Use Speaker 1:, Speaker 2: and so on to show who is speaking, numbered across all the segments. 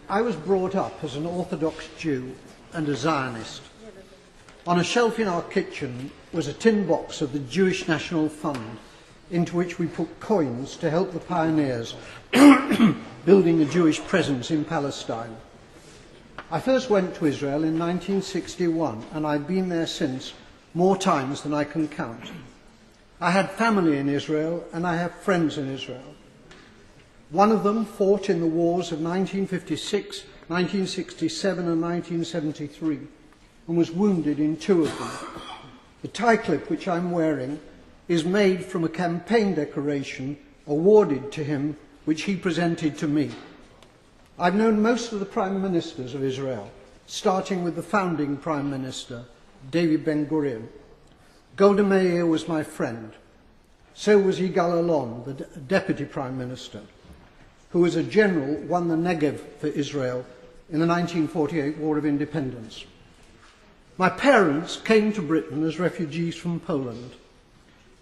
Speaker 1: I was brought up as an Orthodox Jew and a Zionist. On a shelf in our kitchen was a tin box of the Jewish National Fund, into which we put coins to help the pioneers building a Jewish presence in Palestine. I first went to Israel in 1961, and I've been there since more times than I can count. I had family in Israel, and I have friends in Israel. One of them fought in the wars of 1956, 1967 and 1973, and was wounded in two of them. The tie clip which I'm wearing is made from a campaign decoration awarded to him, which he presented to me. I've known most of the prime ministers of Israel, starting with the founding prime minister, David Ben-Gurion. Golda Meir was my friend. So was Yigal Allon, the deputy prime minister, who as a general won the Negev for Israel in the 1948 War of Independence. My parents came to Britain as refugees from Poland.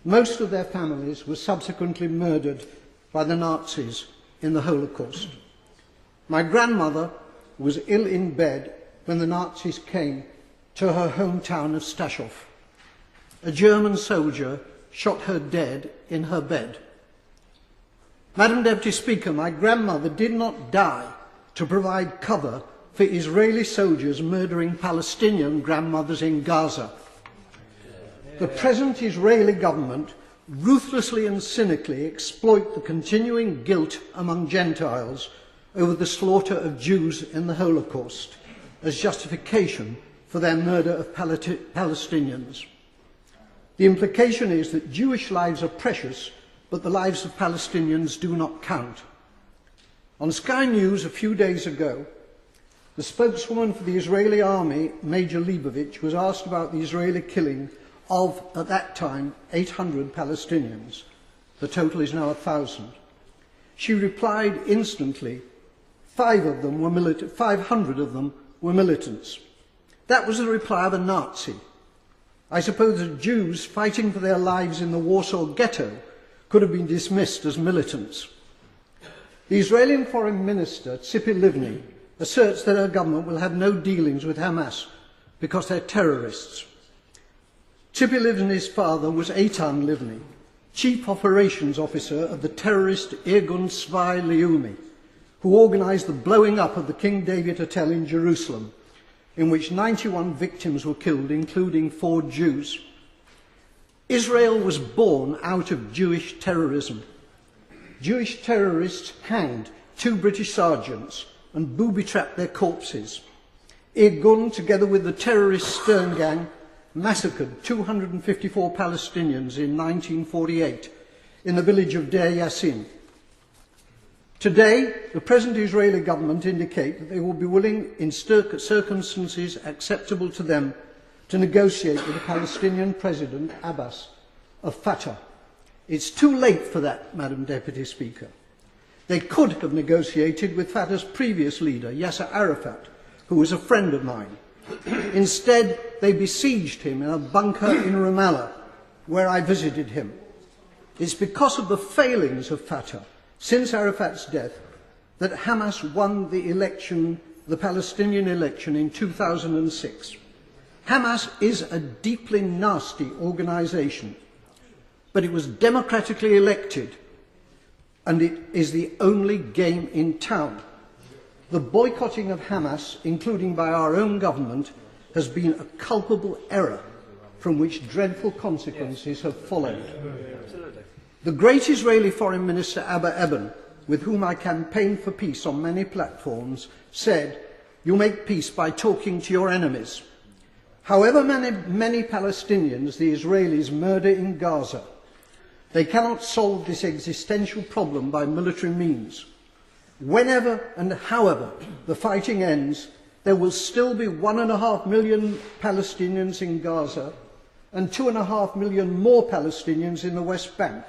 Speaker 1: Most of their families were subsequently murdered by the Nazis in the Holocaust. My grandmother was ill in bed when the Nazis came to her hometown of Stachov. A German soldier shot her dead in her bed. Madam Deputy Speaker, my grandmother did not die to provide cover for Israeli soldiers murdering Palestinian grandmothers in Gaza. The present Israeli government ruthlessly and cynically exploit the continuing guilt among Gentiles over the slaughter of Jews in the Holocaust as justification for their murder of Palestinians. The implication is that Jewish lives are precious, but the lives of Palestinians do not count. On Sky News a few days ago, the spokeswoman for the Israeli army, Major Leibovich, was asked about the Israeli killing of, at that time, 800 Palestinians. The total is now 1,000. She replied instantly, 500 of them were militants. That was the reply of a Nazi. I suppose that Jews fighting for their lives in the Warsaw Ghetto could have been dismissed as militants. The Israeli Foreign Minister, Tzipi Livni, asserts that her government will have no dealings with Hamas because they're terrorists. Tzipi Livni's father was Eitan Livni, Chief Operations Officer of the terrorist Irgun Tzvai Leumi, who organised the blowing up of the King David Hotel in Jerusalem, in which 91 victims were killed, including 4 Jews. Israel was born out of Jewish terrorism. Jewish terrorists hanged 2 British sergeants and booby-trapped their corpses. Irgun, together with the terrorist Stern Gang, massacred 254 Palestinians in 1948 in the village of Deir Yassin. Today, the present Israeli government indicate that they will be willing, in circumstances acceptable to them, to negotiate with the Palestinian President, Abbas, of Fatah. It's too late for that, Madam Deputy Speaker. They could have negotiated with Fatah's previous leader, Yasser Arafat, who was a friend of mine. Instead, they besieged him in a bunker in Ramallah, where I visited him. It's because of the failings of Fatah since Arafat's death that Hamas won the election, the Palestinian election in 2006. Hamas is a deeply nasty organisation, but it was democratically elected, and it is the only game in town. The boycotting of Hamas, including by our own government, has been a culpable error from which dreadful consequences have followed. The great Israeli Foreign Minister Abba Eban, with whom I campaigned for peace on many platforms, said, "You make peace by talking to your enemies." However many Palestinians the Israelis murder in Gaza, they cannot solve this existential problem by military means. Whenever and however the fighting ends, there will still be 1.5 million Palestinians in Gaza and 2.5 million more Palestinians in the West Bank,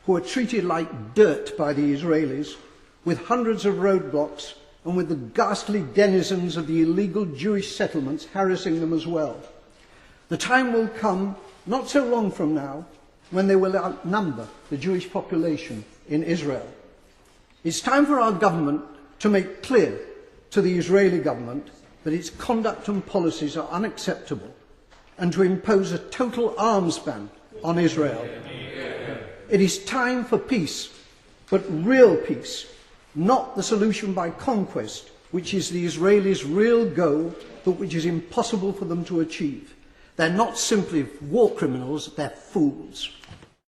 Speaker 1: who are treated like dirt by the Israelis, with hundreds of roadblocks and with the ghastly denizens of the illegal Jewish settlements harassing them as well. The time will come, not so long from now, when they will outnumber the Jewish population in Israel. It's time for our government to make clear to the Israeli government that its conduct and policies are unacceptable and to impose a total arms ban on Israel. It is time for peace, but real peace, not the solution by conquest, which is the Israelis' real goal, but which is impossible for them to achieve. They're not simply war criminals, they're fools.